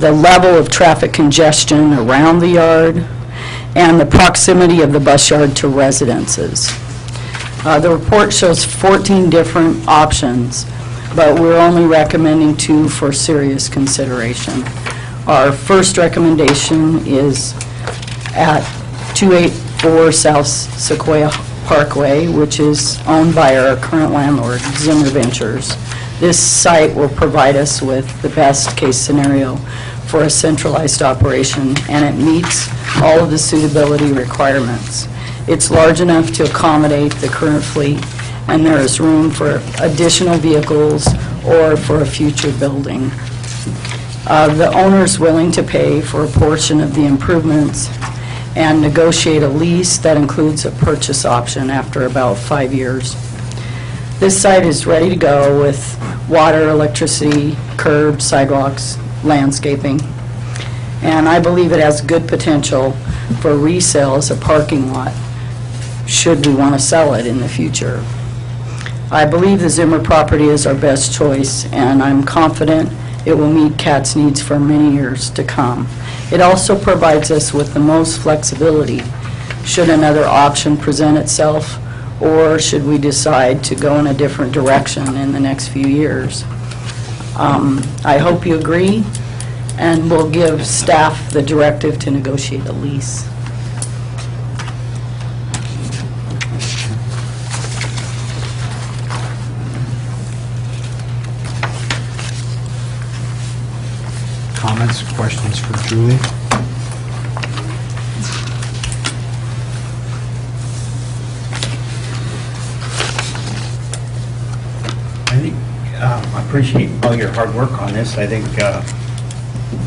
the level of traffic congestion around the yard, and the proximity of the bus yard to residences. The report shows 14 different options, but we're only recommending 2 for serious consideration. Our first recommendation is at 284 South Sequoia Parkway, which is owned by our current landlord, Zimmer Ventures. This site will provide us with the best case scenario for a centralized operation, and it meets all of the suitability requirements. It's large enough to accommodate the current fleet, and there is room for additional vehicles or for a future building. The owner is willing to pay for a portion of the improvements and negotiate a lease that includes a purchase option after about 5 years. This site is ready to go with water, electricity, curbs, sidewalks, landscaping, and I believe it has good potential for resale as a parking lot should we want to sell it in the future. I believe the Zimmer property is our best choice, and I'm confident it will meet CAT's needs for many years to come. It also provides us with the most flexibility should another option present itself, or should we decide to go in a different direction in the next few years. I hope you agree, and we'll give staff the directive to negotiate a lease. Comments, questions for Julie? I think I appreciate all your hard work on this. I think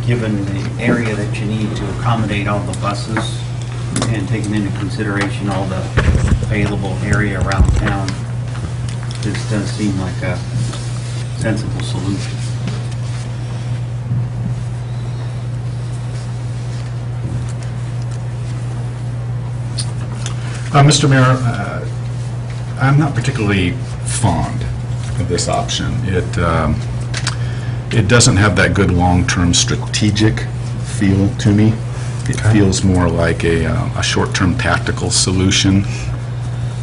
given the area that you need to accommodate all the buses and taking into consideration all the available area around town, this does seem like a sensible solution. Mr. Mayor, I'm not particularly fond of this option. It doesn't have that good long-term strategic feel to me. It feels more like a short-term tactical solution.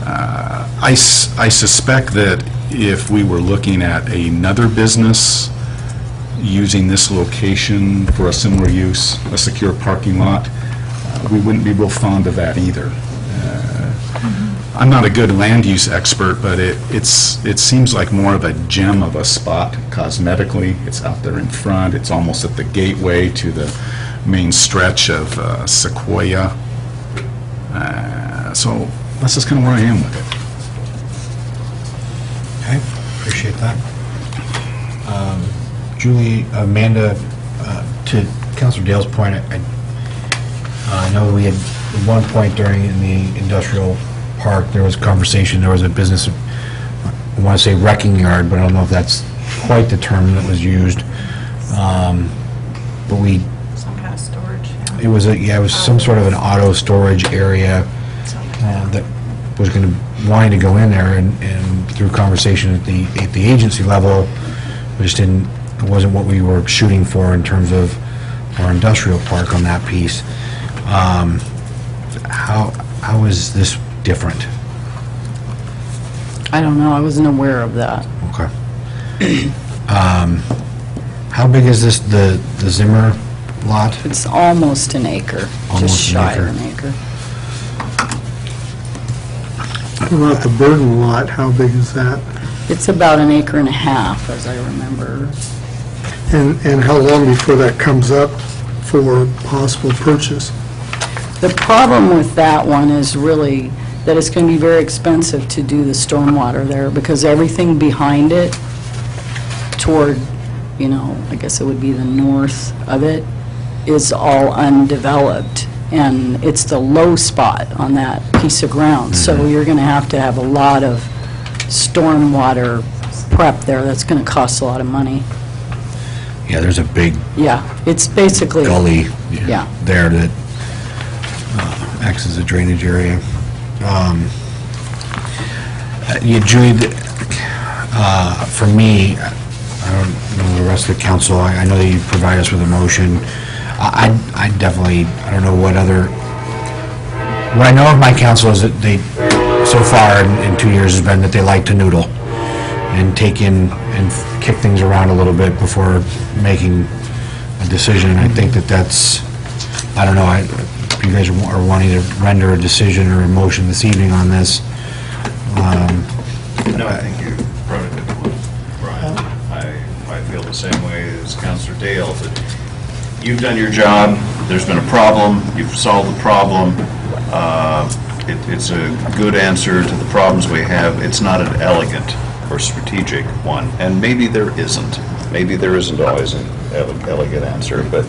I suspect that if we were looking at another business using this location for a similar use, a secure parking lot, we wouldn't be real fond of that either. I'm not a good land use expert, but it seems like more of a gem of a spot cosmetically. It's out there in front. It's almost at the gateway to the main stretch of Sequoia. So that's just kind of where I am with it. Okay, appreciate that. Julie, Amanda, to Councilor Dale's point, I know we had at one point during in the industrial park, there was conversation, there was a business, I want to say wrecking yard, but I don't know if that's quite the term that was used. But we... Some kind of storage. It was it was some sort of an auto storage area that was going to, wanting to go in there, and through conversation at the agency level, we just didn't, it wasn't what we were shooting for in terms of our industrial park on that piece. How is this different? I don't know, I wasn't aware of that. Okay. How big is this, the Zimmer lot? It's almost an acre, Almost just shy an of an acre. What about the Burden lot? How big is that? It's about an acre and a half, as I remember. And how long before that comes up for possible purchase? The problem with that one is really that it's going to be very expensive to do the stormwater there, because everything behind it toward, you know, I guess it would be the north of it, is all undeveloped. And it's the low spot on that piece of ground. So you're going to have a lot of stormwater prep there. That's going to cost a lot of money. Yeah, there's a big Yeah, it's basically... gully Yeah. there that acts as a drainage area. Yeah, Julie, for me, I don't don't know the rest of the council, I know that you provide us with a motion. I definitely, I don't know what other, what I know of my council is that they, so far in 2 years, has been that they like to noodle and take in and kick things around a little bit before making a decision. I think that that's, I don't know, if you guys are wanting to render a decision or a motion this evening on this. No, I think you brought a good point, Brian. I feel the same way as Councilor Dale, that you've done your job, there's been a problem, you've solved the problem. It's a good answer to the problems we have. It's not an elegant or strategic one, and maybe there isn't. Maybe there isn't always an elegant answer, but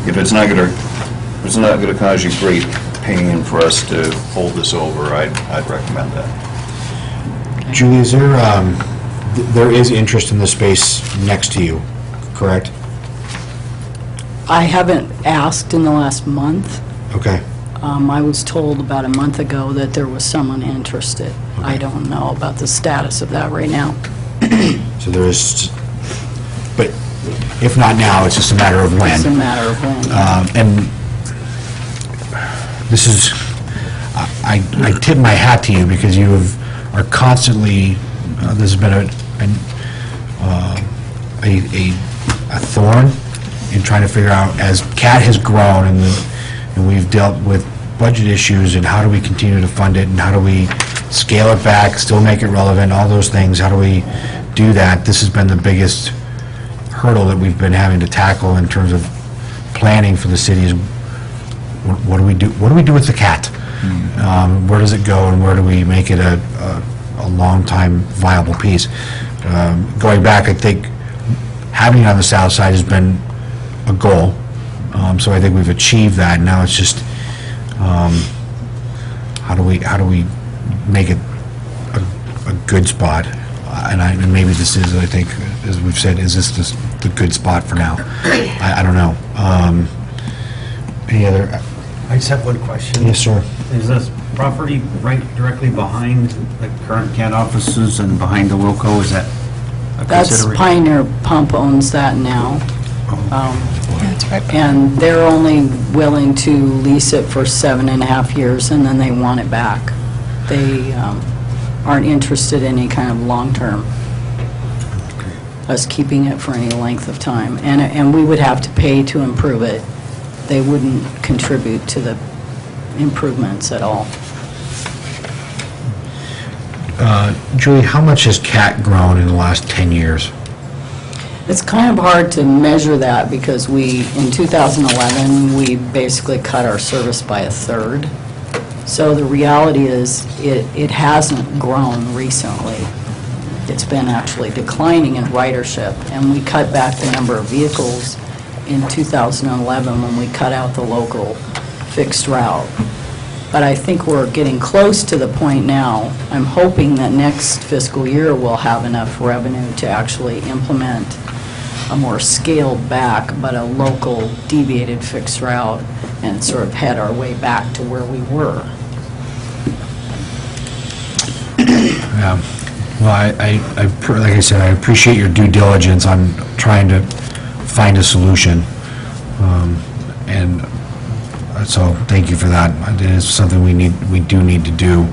if it's not going to cause you great pain for us to hold this over, I'd recommend that. Julie, is there is interest in the space next to you, correct? I haven't asked in the last month. Okay. I was told about a month ago that there was someone interested. I don't know about the status of that right now. So there is, but if not now, it's just a matter of when. It's a matter of when. And this is, I tip my hat to you because you are constantly, this has been a thorn in trying to figure out, as CAT has grown and we've dealt with budget issues and how do we continue to fund it and how do we scale it back, still make it relevant, all those things, how do we do that? This has been the biggest hurdle that we've been having to tackle in terms of planning for the city is what do we do with the CAT? Where does it go and where do we make it a long-time viable piece? Going back, I think having it on the south side has been a goal. So I think we've achieved that. Now it's just how do we make it a good spot? And maybe this is, I think, as we've said, is this the good spot for now? I don't know. Any other? I just have one question. Yes, sir. Is this property right directly behind the current CAT offices and behind the Wilco? Is that a That's consideration? Pioneer Pump owns that now. That's right. And they're only willing to lease it for 7.5 years, and then they want it back. They aren't interested in any kind of long-term, us keeping it for any length of time. And we would have to pay to improve it. They wouldn't contribute to the improvements at all. Julie, how much has CAT grown in the last 10 years? It's kind of hard to measure that because in 2011, we basically cut our service by a third. So the reality is it hasn't grown recently. It's been actually declining in ridership, and we cut back the number of vehicles in 2011 when we cut out the local fixed route. But I think we're getting close to the point now. I'm hoping that next fiscal year we'll have enough revenue to actually implement a more scaled back, but a local deviated fixed route and sort of head our way back to where we were. Yeah. Well, like I said, I appreciate your due diligence on trying to find a solution. And so thank you for that. It is something we do need to do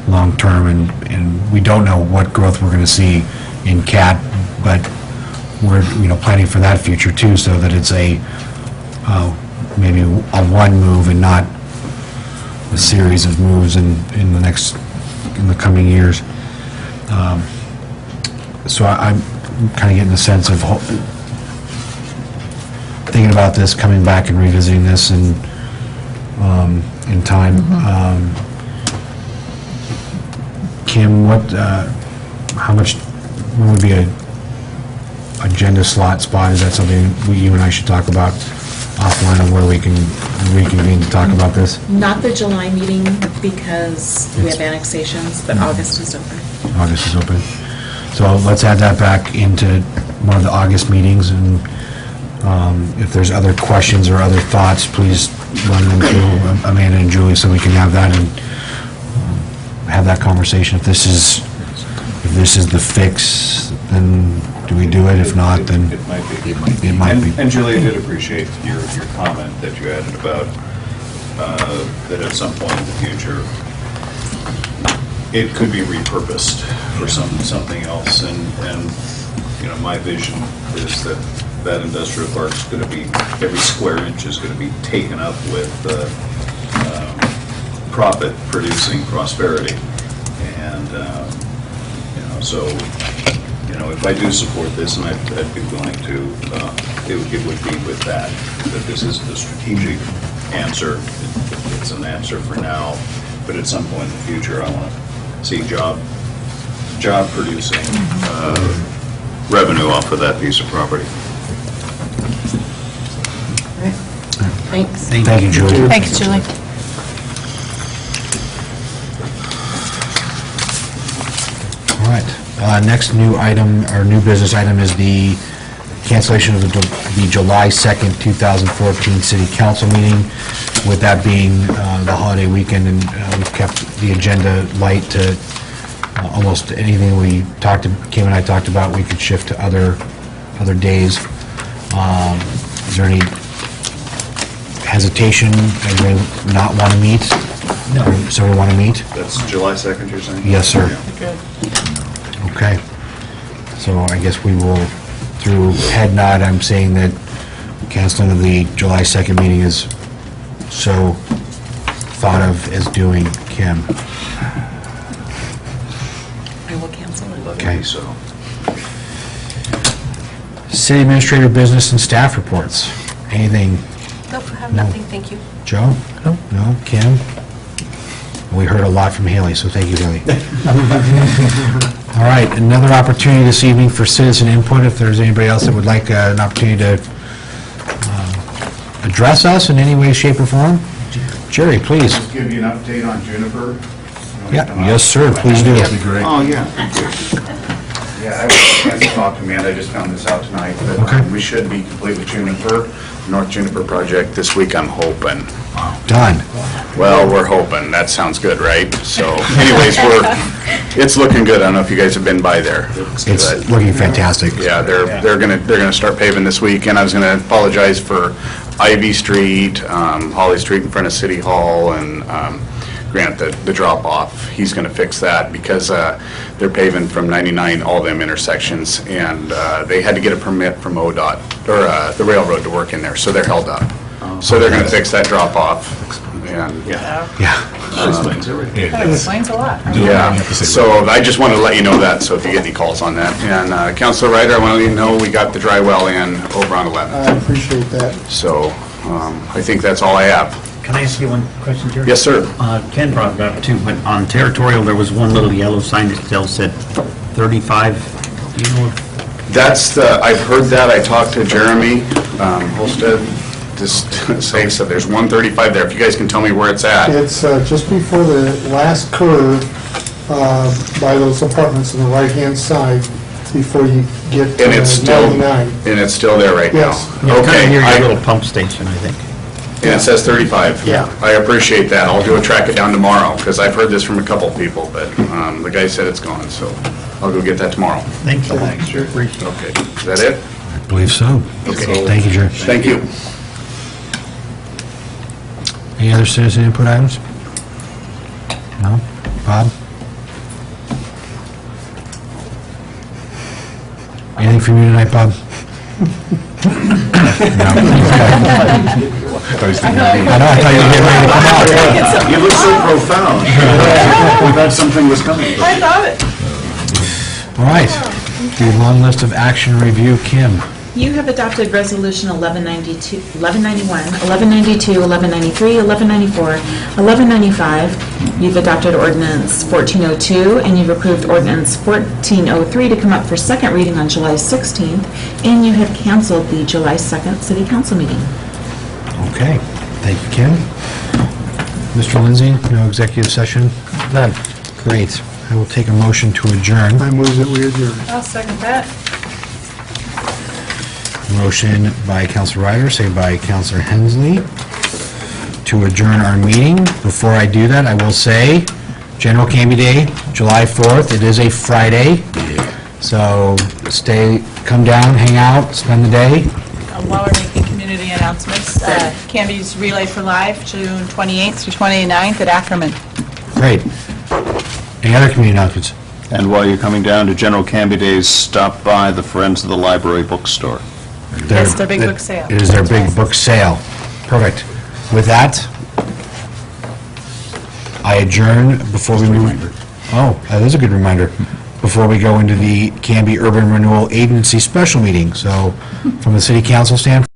long-term, and we don't know what growth we're going to see in CAT, but we're, planning for that future too, so that it's maybe a one move and not a series of moves in the coming years. So I'm kind of getting a sense of thinking about this, coming back and revisiting this in time. Kim, how much, when would be a agenda slot spot? Is that something you and I should talk about offline, on where we can reconvene to talk about this? Not the July meeting because we have annexations, but August is open. August is open. So let's add that back into one of the August meetings, and if there's other questions or other thoughts, please run them through Amanda and Julie so we can have that and have that conversation. If this is the fix, then do we do it? If not, then It might be. it might be. And Julie, I did appreciate your comment that you added about that at some point in the future, it could be repurposed for something else. And you know, my vision is that that industrial park's going to be, every square inch is going to be taken up with profit-producing prosperity. And, you know, so, you know, if I do support this, and I'd be willing to, it would be with that this is the strategic answer. It's an answer for now, but at some point in the future, I want to see job-producing revenue off of that piece of property. Thanks. Thank you, Julie. Thanks, Julie. All right. Next new item, or new business item, is the cancellation of the July 2nd, 2014 City Council meeting. With that being the holiday weekend, and we've kept the agenda light to almost anything Kim and I talked about, we could shift to other days. Is there any hesitation? Anybody not want to meet? No. So we want to meet? That's July 2nd, you're saying? Yes, sir. Yeah. Okay. So I guess we will, through head nod, I'm saying that canceling of the July 2nd meeting is so thought of as doing. Kim? I will cancel it. Okay. So, City Administrator business and staff reports. Anything? Nope, I have No. nothing, thank you. Joe? No. No? Kim? We heard a lot from Haley, so thank you, Haley. All right, another opportunity this evening for citizen input. If there's anybody else that would like an opportunity to address us in any way, shape, or form? Jerry, please. Just give you an update on Juniper. Yeah, yes, sir, please do. Oh, yeah. Yeah, I was talking to Amanda, I just found this out tonight, but Okay. we should be complete with Juniper, North Juniper project this week, I'm hoping. Done. Well, we're hoping, that sounds good, right? So anyways, it's looking good, I don't know if you guys have been by there. It's looking fantastic. Yeah, they're gonna start paving this week, and I was gonna apologize for Ivy Street, Holly Street in front of City Hall, and Grant, the drop-off. He's gonna fix that because they're paving from 99, all them intersections, and they had to get a permit from ODOT, or the railroad to work in there, so they're held up. So they're gonna fix that drop-off, and, Yeah. that explains everything. That explains a lot. yeah, so I just wanted to let you know that, so if you get any calls on that. And Councilor Ryder, I want to let you know, we got the dry well in over on 11th. I appreciate that. So I think that's all I have. Can I ask you one question, Jerry? Yes, sir. Ken brought it up too, but on Territorial, there was one little yellow sign that still said 35, do you know? That's I've heard that. I talked to Jeremy Holstead, just saying, so there's 135 there. If you guys can tell me where it's at. It's just before the last curve by those apartments on the right-hand side before you get And it's to still, 99. and it's still there right now? Yes. Yeah, kind of Okay. near your little pump station, I think. And it says 35? Yeah. I appreciate that. I'll go track it down tomorrow, because I've heard this from a couple people, but the guy said it's gone, so I'll go get that tomorrow. Thank you. Thanks, Jerry. Appreciate it. Okay, is that it? I believe so. Okay. Thank you, Jerry. Thank you. Any other citizen input items? No? Bob? Anything from you tonight, Bob? No. I know, I thought you were getting ready to come out. You look so profound. We thought something was coming. I thought it. All right, the long list of action review, Kim. You have adopted Resolution 1192, 1191, 1192, 1193, 1194, 1195. You've adopted Ordinance 1402, and you've approved Ordinance 1403 to come up for second reading on July 16th, and you have canceled the July 2nd City Council meeting. Okay, thank you, Kim. Mr. Lindsay, no executive session? None. Great. I will take a motion to adjourn. I move that we adjourn. I'll second that. Motion by Councilor Ryder, second by Councilor Hensley to adjourn our meeting. Before I do that, I will say, General Canby Day, July 4th, it is a Friday. So come down, hang out, spend the day. While we're making community announcements, Canby's Relay for Life, June 28th through 29th at Ackerman. Great. Any other community announcements? And while you're coming down to General Canby Days, stop by the Friends of the Library bookstore. It's their big book sale. It is their big book sale. Perfect. With that, I adjourn before we move. Oh, that is a good reminder. Before we go into the Canby Urban Renewal Agency special meeting. So, from the city council standpoint,